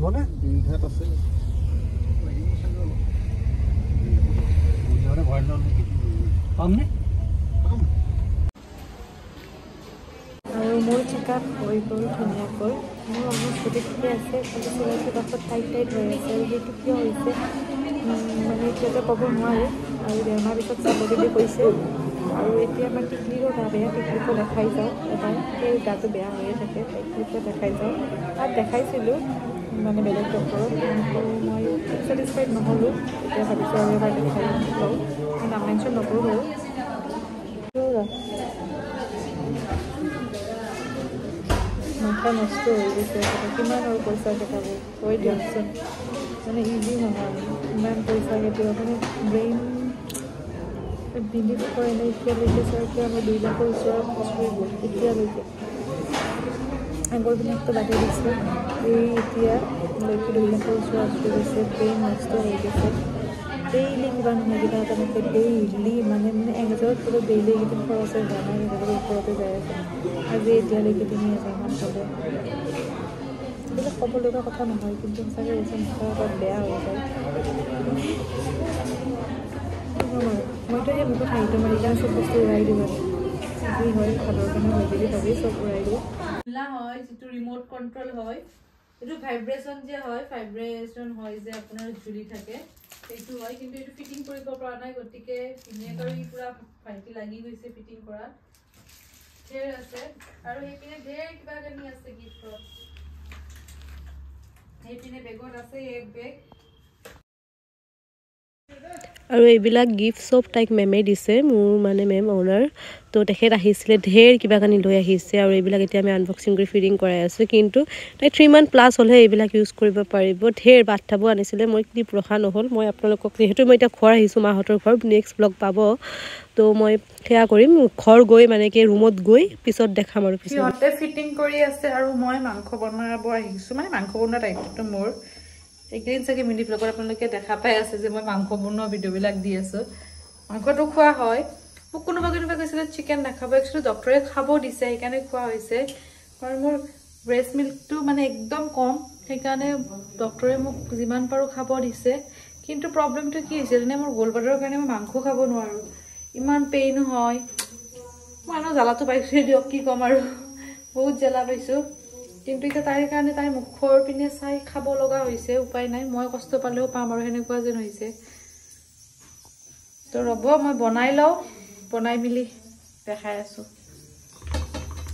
হ'বনে ইনভাৰ্ট আছে বুঝাৰে ভয় না পামনে আৰু মোৰ চেকআপ হৈ গ'ল ধুনীয়াকৈ মোৰ অলমষ্ট গোটেই ঠিকে আছে খালি চুলাইটো কাষত টাইট হৈ আছে আৰু সেইটো কিয় হৈছে মানে এতিয়াতো ক'ব নোৱাৰোঁ আৰু ডেৰমাহ পিছত চাব বুলি কৈছে আৰু এতিয়া আমাৰ টিকলিৰো গা বেয়া টিকলিকো দেখাই যাওঁ এবাৰ সেই গাটো বেয়া হৈয়ে থাকে টিকলিকো দেখাই যাওঁ তাত দেখাইছিলোঁ মানে বেলেগ ডক্টৰক কিন্তু মই ছেটিছফাইড নহ'লোঁ এতিয়া ভাবিছোঁ আৰু এবাৰ দেখাই লওঁ মই নাম মেনশ্যন নকৰোঁ বাৰু মাথা নষ্ট হৈ গৈছে কিমান আৰু পইচা দেখাব কৈ দিয়কচোন মানে ইজি নহয় ইমান পইচা কেতিয়াবা মানে ব্ৰেইন বিলিভ কৰে নাই এতিয়ালৈকে চৰকাৰে আমাৰ 2 লাখৰ ওচৰত চুই গ'ল এতিয়ালৈকে আগৰবিলাকতো বাদেই দিছে এই এতিয়ালৈকে 2 লাখৰ ওচৰত চুই গৈছে ব্ৰেইন নষ্ট হৈ গৈছে ডেইলি কিবা নহয় কিবা এটা মানে ডেইলি মানে 1000ৰ তলত ডেইলি এইকেইদিন খৰচে হোৱা নাই সেইবোৰ ওপৰতে যাই আছে আজি এতিয়ালৈকে 3000 মান চলে এইবিলাক ক'ব লগা কথা নহয় কিন্তু সঁচাকৈ হৈছে মাথা বেয়া হৈ যায় মইতো সেই মুখত হাঁহিটো মাৰি কাৰণে চব বস্তু উৰাই দিওঁ যি হয় ভালৰ কাৰণে হয় বুলি ভাবি চব উৰাই দিওঁ হয় যিটো ৰিম'ট কণ্ট্ৰল হয় এইটো ভাইব্ৰেশ্যন যে হয় ভাইব্ৰেশ্যন হয় যে আপোনাৰ ঝুলি থাকে সেইটো হয় কিন্তু এইটো ফিটিং কৰিব পৰা নাই গতিকে ধুনীয়াকৈ পুৰা ভাইটি লাগি গৈছে ফিটিং কৰাত ঢেৰ আছে আৰু সেইপিনে ঢেৰ কিবা কানি আছে গিফ্টত সেইপিনে বেগত আছে এক বেগ আৰু এইবিলাক গিফ্ট চব তাইক মেমে দিছে মোৰ মানে মেম অনাৰ তো তেখেত আহিছিলে ঢেৰ কিবা কানি লৈ আহিছে আৰু এইবিলাক এতিয়া আমি আনবক্সিং কৰি ফিডিং কৰাই আছোঁ কিন্তু তাই 3 মান্থ প্লাছ হ'লেহে এইবিলাক ইউজ কৰিব পাৰিব ঢেৰ বাথটাবো আনিছিলে মই ক্লিপ ৰখা নহ'ল মই আপোনালোকক যিহেতু মই এতিয়া ঘৰ আহিছোঁ মাহঁতৰ ঘৰ নেক্সট ব্লগ পাব তো মই সেয়া কৰিম ঘৰ গৈ মানে কি ৰুমত গৈ পিছত দেখাম আৰু পিছতে ফিটিং কৰি আছে আৰু মই মাংস বনাব আহিছোঁ মানে মাংস বনোৱা দায়িত্বটো মোৰ এইকেইদিন চাগে মিনি ব্লগত আপোনালোকে দেখা পাই আছে যে মই মাংস বনোৱা ভিডিঅ'বিলাক দি আছোঁ মাংসটো খোৱা হয় মোক কোনোবা কৈছিলে চিকেন নাখাব একচুৱেলি ডক্টৰে খাব দিছে সেইকাৰণে খোৱা হৈছে কাৰণ মোৰ ব্ৰেষ্ট মিল্কটো মানে একদম কম সেইকাৰণে ডক্টৰে মোক যিমান পাৰোঁ খাব দিছে কিন্তু প্ৰব্লেমটো কি হৈছে যেনে মোৰ গ'লব্লাডাৰৰ কাৰণে মই মাংস খাব নোৱাৰোঁ ইমান পেইন হয় মই জ্বালাটো পাইছোঁ দিয়ক কি ক'ম আৰু বহুত জ্বালা পাইছোঁ কিন্তু এতিয়া তাইৰ কাৰণে তাইৰ মুখৰ পিনে চাই খাব লগা হৈছে উপায় নাই মই কষ্ট পালেও পাম আৰু সেনেকুৱা যেন হৈছে তো ৰ'ব মই বনাই লওঁ বনাই মিলি দেখাই আছোঁ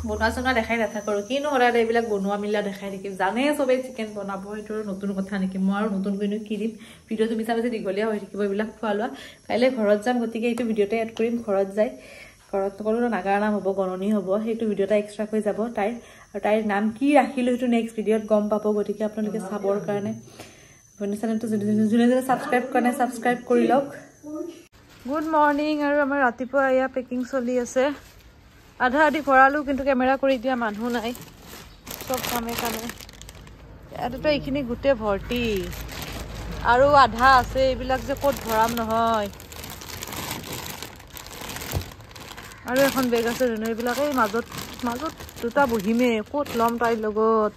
বনোৱা চনোৱা দেখাই নাথাকোঁ আৰু কিনো সদায় এইবিলাক বনোৱা মিলা দেখাই থাকিম জানে চবেই চিকেন বনাব সেইটো নতুন কথা নেকি মই আৰু নতুনকৈনো কি দিম ভিডিঅ' তুমি চাব যে দীঘলীয়া হৈ থাকিব এইবিলাক খোৱা লোৱা কাইলৈ ঘৰত যাম গতিকে এইটো ভিডিঅ'তে এড কৰিম ঘৰত যাই ঘৰত সকলো নাগাৰ নাম হ'ব গণনি হ'ব সেইটো ভিডিঅ' এটা এক্সট্ৰাকৈ যাব তাইৰ আৰু তাইৰ নাম কি ৰাখিলোঁ সেইটো নেক্সট ভিডিঅ'ত গম পাব গতিকে আপোনালোকে চাবৰ কাৰণে আপুনি চেনেলটো যোনে যোনে ছাবস্ক্ৰাইব কৰা নাই ছাবস্ক্ৰাইব কৰি লওক গুড মৰ্ণিং আৰু আমাৰ ৰাতিপুৱা এয়া পেকিং চলি আছে আধা আধি ভৰালোঁ কিন্তু কেমেৰা কৰি দিয়া মানুহ নাই চব কামে ইয়াতেতো এইখিনি গোটেই ভৰ্তি আৰু আধা আছে এইবিলাক যে ক'ত ভৰাম নহয় আৰু এখন বেগ আছে জানো এইবিলাক এই মাজত দুটা বহিমেই ক'ত ল'ম তাইৰ লগত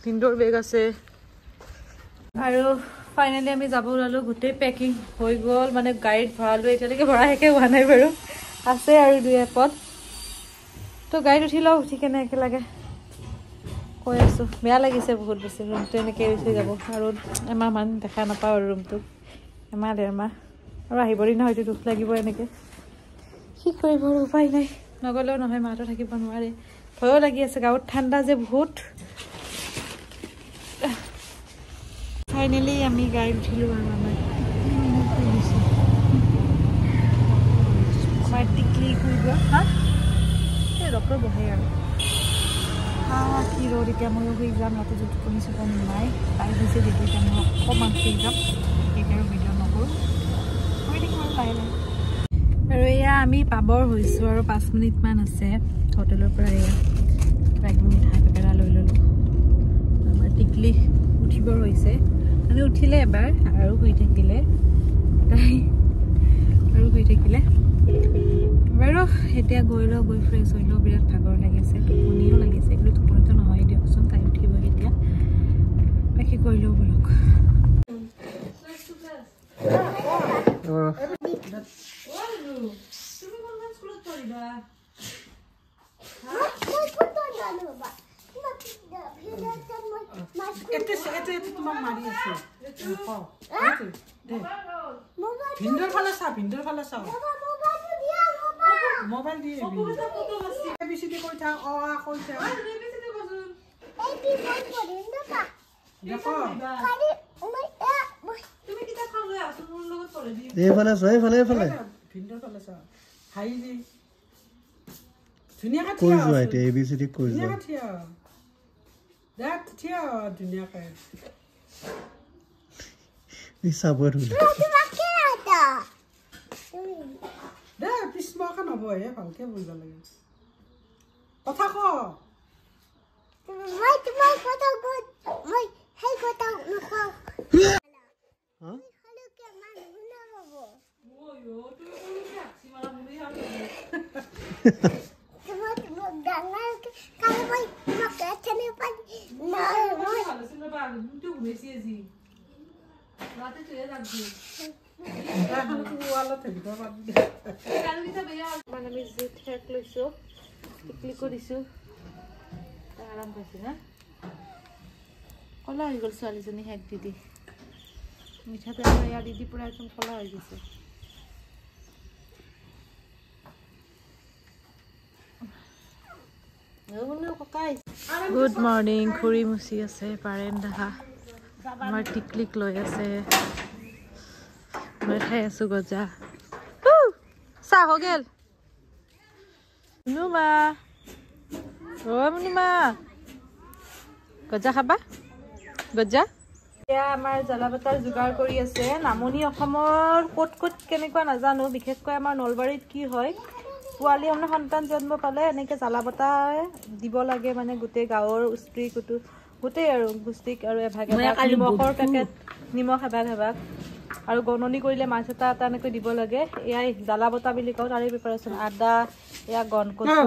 ভিন্দৰ বেগ আছে আৰু ফাইনেলি আমি যাব ওলালোঁ গোটেই পেকিং হৈ গ'ল মানে গাড়ীত ভৰালোঁ এতিয়ালৈকে ভৰা শেষে হোৱা নাই বাৰু আছে আৰু 2 এপত তো গাড়ীত উঠি লওঁ উঠি কেনে একেলগে কৈ আছোঁ বেয়া লাগিছে বহুত বেছি ৰুমটো এনেকৈ এৰি থৈ যাব আৰু এমাহমান দেখা নাপাওঁ আৰু ৰুমটো এমাহ 1.5 মাহ আৰু আহিব দিনা হয়তো দুখ লাগিব এনেকৈ কি কৰিব আৰু উপায় নাই নগ'লেও নহয় মাহঁতো থাকিব নোৱাৰে ভয়ো লাগি আছে গাঁৱত ঠাণ্ডা যে বহুত ফাইনেলি আমি গাড়ীত উঠিলোঁ আৰু আমাৰ টিকলি কৰিব হা এই ডক্টৰ বহে আৰু কি ৰ'দ এতিয়া ময়ো শুই যাম ইয়াতে যদি টোপনি চোপনি নাই তাই হৈছে দেখি এতিয়া মই অকণমান শুই যাম সেইকাৰণে ভিডিঅ' নকৰোঁ শুই থাকিম আৰু লাহে লাহে আৰু এয়া আমি পাবৰ হৈছোঁ আৰু 5 মিনিটমান আছে হোটেলৰ পৰা এয়া মিঠাই পেকেৰা লৈ ল'লোঁ আমাৰ টিকলি উঠিবৰ হৈছে মানে উঠিলে এবাৰ আৰু শুই থাকিলে তাই আৰু শুই থাকিলে বাৰু এতিয়া গৈ ফ্ৰেছ হৈ লওঁ বিৰাট ভাগৰ লাগিছে টোপনিও লাগিছে কিন্তু টোপনিটো নহয় দিয়কচোন তাই উঠিব এতিয়া বাকী গৈ লওঁ বলক ভিন্দৰ ফালে চা মোবাইল দি এবিচিডি কৈ থাক অ আ কৈ থাক এইফালে ভিন্দৰ ফালে চা হাই দি ধুনীয়াকে কৈ যোৱা এতিয়া এবিচিডি কৈ যোৱা থিয়া ধুনীয়াকে চাবই দে পিছমাকে নবহে ভালকে বহিব লাগে কথা ক আমি জুইত শেক লৈছোঁ টিকলি কৰিছোঁ আৰাম পাইছে হা কলা হৈ গ'ল ছোৱালীজনী শেক দি মিঠাতেল ইয়াৰ দি পূৰা একদম কলা হৈ গৈছে গুড মৰ্ণিং খুৰী মুচি আছে পাৰেন দেখা আমাৰ টিকলিক লৈ আছে মই খাই আছো গজা চাহ হৈ গেল মুনুমা মুনুমা গজা খাবা গজা এতিয়া আমাৰ জ্বালাবাটাৰ যোগাৰ কৰি আছে নামনি অসমৰ ক'ত কেনেকুৱা নাজানো বিশেষকৈ আমাৰ নলবাৰীত কি হয় পোৱালি মানে সন্তান জন্ম পালে এনেকে জ্বালাবাটা দিব লাগে মানে গোটেই গাঁৱৰ স্ত্ৰী গোটেই আৰু গুষ্টিক আৰু এভাগ নিমখৰ পেকেট নিমখ এভাগ আৰু গণনি কৰিলে মাছ এটা এনেকৈ দিব লাগে এয়াই জ্বালাবতা বুলি কওঁ তাৰে প্ৰিপাৰেশ্যন আদা এয়া গণ কচু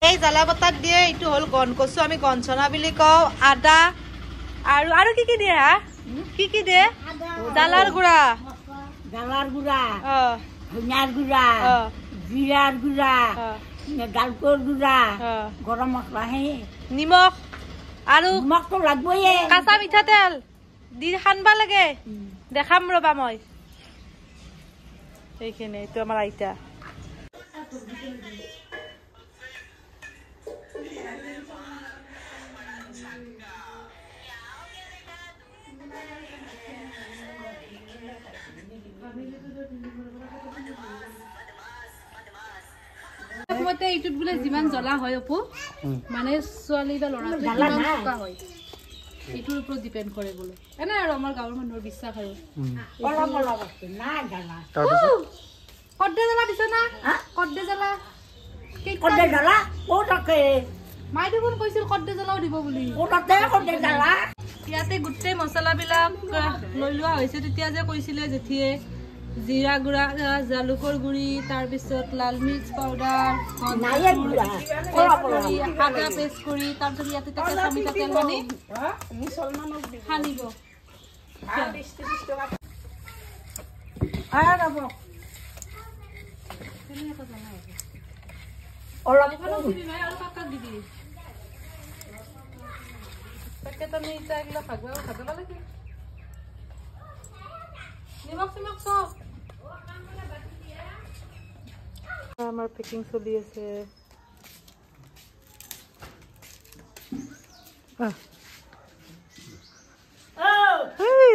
এই জ্বালাবতাত দিয়ে এইটো হ'ল গণ কচু আমি গঞ্চনা বুলি কওঁ আদা আৰু কি দিয়ে হা কি দিয়ে জালাৰ গুড়া ধনিয়াৰ গুড়া জিৰাৰ গুড়া গালকৰ গুড়া গৰম মছলা নিমখ আৰু নিমখটো লাগবই কাঁচা মিঠাতেল দি সানবা লাগে দেখাম ৰবা মই এইখিনি এইটো আমাৰ আইতা এইটোত বোলে যিমান জ্বলা হয় অপু মানে ছোৱালী বা ল'ৰাটো হয় এইটোৰ ওপৰত ডিপেণ্ড কৰে বোলে এনে আৰু আমাৰ গাঁৱৰ মানুহৰ বিশ্বাস আৰু কদ্দে জ্বালা দিছে না কদ্দে জ্বালা মাই দেখোন কৈছিল কদ্দে জ্বালাও দিব বুলি ইয়াতে গোটেই মছলাবিলাক লৈ লোৱা হৈছে তেতিয়া যে কৈছিলে জেঠিয়ে জিৰা গুড়া জালুকৰ গুড়ি তাৰপিছত লাল মিৰ্চ পাউডাৰ আদা পেষ্ট কৰি তাৰপিছত ইয়াতে কেঁচা মিঠাতেল সানি সানিব আমাৰ পেকিং চলি আছে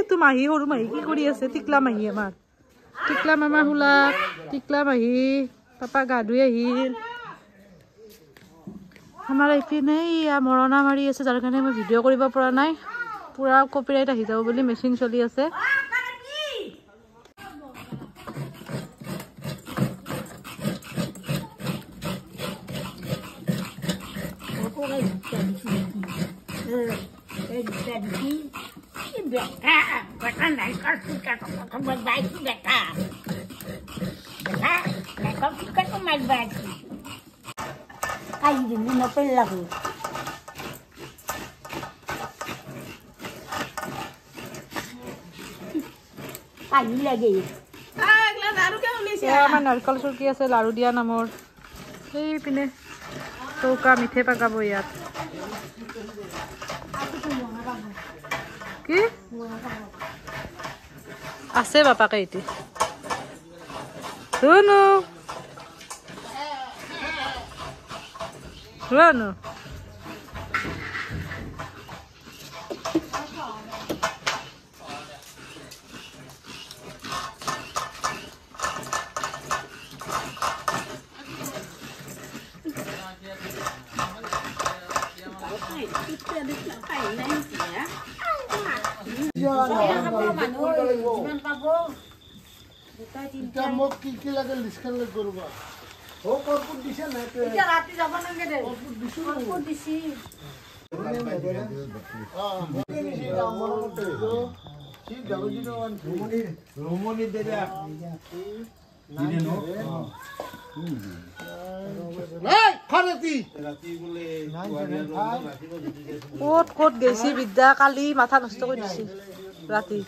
তো মাহী সৰু মাহী কি কৰি আছে টিকলা মাহী আমাৰ টিকলা মামা শুলা টিকলা মাহী পাপা গা ধুই আহিল আমাৰ এইপিনে মৰণা মাৰি আছে যাৰ কাৰণে মই ভিডিঅ' কৰিব পৰা নাই পুৰা কপিৰাইট আহি যাব বুলি মেচিন চলি আছে আমাৰ নাৰিকল চুৰকি আছে লাৰু দিয়া নামৰ সেই পিনে চৌকা মিঠে পাকাব ইয়াত কি আছে বাপাকে এতিয়া শুনো শুনো ক'ত ক'ত গৈছি বিদ্যা কালি মাথা নষ্ট কৰি দিছি ৰাতি